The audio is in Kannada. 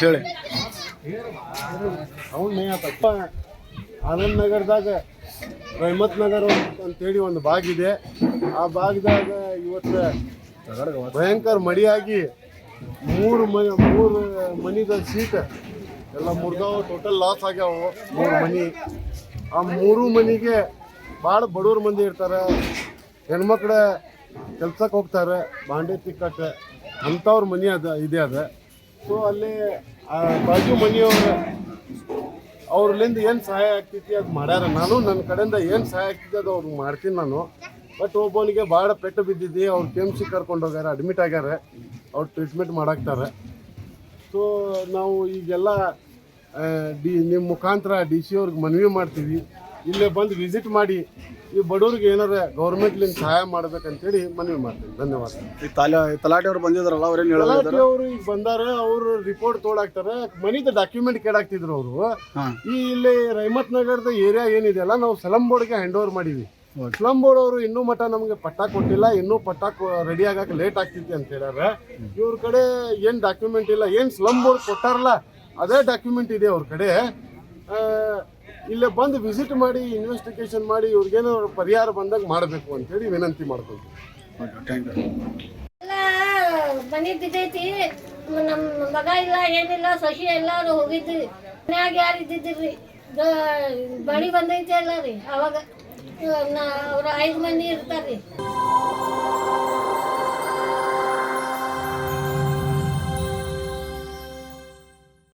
ಹೇಳಿ. ಅವನ್ನೇ ಆತಪ್ಪ ಆನಂದ್ ನಗರದಾಗ ರಹಮತ್ ನಗರ ಅಂತೇಳಿ ಒಂದು ಭಾಗ ಇದೆ. ಆ ಭಾಗದಾಗ ಇವತ್ತು ಭಯಂಕರ ಮಡಿಯಾಗಿ ಮೂರು ಮನಿದ ಸೀಟ್ ಎಲ್ಲ ಮುರಿದವು. ಟೋಟಲ್ ಲಾಸ್ ಆಗ್ಯಾವು 3 ಮನಿ. ಆ 3 ಮನಿಗೆ ಭಾಳ ಬಡವ್ರ ಮಂದಿ ಇರ್ತಾರೆ, ಹೆಣ್ಮಕ್ಳ ಕೆಲ್ಸಕ್ಕೆ ಹೋಗ್ತಾರೆ, ಬಾಂಡೆ ತಿಕ್ಕಕ್ಕೆ ಅಂಥವ್ರ ಮನಿ ಇದೆ. ಸೊ ಅಲ್ಲಿ ಬಾಜು ಮನಿಯವ್ರು ಅವ್ರಲ್ಲಿಂದ ಏನು ಸಹಾಯ ಆಗ್ತೈತಿ ಅದು ಮಾಡ್ಯಾರ. ನಾನು ನನ್ನ ಕಡೆಯಿಂದ ಏನು ಸಹಾಯ ಆಗ್ತೈತಿ ಅದು ಅವ್ರಿಗೆ ಮಾಡ್ತೀನಿ ನಾನು. ಬಟ್ ಒಬ್ಬನಿಗೆ ಭಾಳ ಪೆಟ್ಟು ಬಿದ್ದಿದ್ದು, ಅವ್ರು KMC ಕರ್ಕೊಂಡು ಹೋಗ್ಯಾರ, ಅಡ್ಮಿಟ್ ಆಗ್ಯಾರ, ಅವ್ರು ಟ್ರೀಟ್ಮೆಂಟ್ ಮಾಡಾಕ್ತಾರೆ. ಸೊ ನಾವು ಈಗೆಲ್ಲ ನಿಮ್ಮ ಮುಖಾಂತರ DC ಅವ್ರಿಗೆ ಮನವಿ ಮಾಡ್ತೀವಿ, ಇಲ್ಲೇ ಬಂದು ವಿಸಿಟ್ ಮಾಡಿ ಈ ಬಡವ್ರಿಗೆ ಏನಾರ ಗೌರ್ಮೆಂಟ್ಲಿಂದ ಸಹಾಯ ಮಾಡ್ಬೇಕಂತೇಳಿ ಮನವಿ ಮಾಡ್ತೀವಿ. ಧನ್ಯವಾದ. ಈ ತಲಾಟೆ ಅವ್ರು ಬಂದಿದ್ರಲ್ಲ ಅವ್ರೇನು ಹೇಳೋದು? ತಲಾಟಿ ಅವರು ಈಗ ಬಂದಾರ, ಅವರು ರಿಪೋರ್ಟ್ ತೋಡಾಕ್ತಾರೆ. ಮನಿದ ಡಾಕ್ಯುಮೆಂಟ್ ಕೇಳಾಕ್ತಿದ್ರು ಅವರು. ಈ ಇಲ್ಲಿ ರಹಮತ್ ನಗರದ ಏರಿಯಾ ಏನಿದೆಯಲ್ಲ, ನಾವು ಸ್ಲಮ್ ಬೋರ್ಡ್ಗೆ ಹ್ಯಾಂಡ್ ಓವರ್ ಮಾಡೀವಿ. ಸ್ಲಮ್ ಬೋರ್ಡ್ ಅವರು ಇನ್ನೂ ಮಟ್ಟ ನಮಗೆ ಪಟ್ಟ ಕೊಟ್ಟಿಲ್ಲ, ಇನ್ನೂ ಪಟ್ಟ ರೆಡಿ ಆಗಕ್ಕೆ ಲೇಟ್ ಆಗ್ತೈತಿ ಅಂತ ಹೇಳ್ಯಾರ. ಇವ್ರ ಕಡೆ ಏನು ಡಾಕ್ಯುಮೆಂಟ್ ಇಲ್ಲ, ಏನು ಸ್ಲಮ್ ಬೋರ್ಡ್ ಕೊಟ್ಟಾರಲ್ಲ ಅದೇ ಡಾಕ್ಯುಮೆಂಟ್ ಇದೆ ಅವ್ರ ಕಡೆ. ಇಲ್ಲೇ ಬಂದು ವಿಸಿಟ್ ಮಾಡಿ ಇನ್ವೆಸ್ಟಿಗೇಷನ್ ಮಾಡಿ ಇವ್ರಿಗೇನೋ ಪರಿಹಾರ ಬಂದಾಗ ಮಾಡಬೇಕು ಅಂತೇಳಿ ವಿನಂತಿ ಮಾಡ್ಕೊಳ್ತೀವಿ. ಎಲ್ಲ ಮನೆ ಬಿದ್ದೈತಿ, ನಮ್ಮ ಮಗ ಇಲ್ಲ ಏನಿಲ್ಲ, ಸೊಸಿ ಎಲ್ಲಾರು ಹೋಗಿದ್ವಿ. ಮನ್ಯಾಗ ಯಾರು ಇದ್ದಿದ್ದಿಲ್ರಿ, ಬಳಿ ಬಂದೈತಿ ಅಲ್ಲ ರೀ. ಅವಾಗ ಅವ್ರ 5 ಮಂದಿ ಇರ್ತಾರ್ರಿ.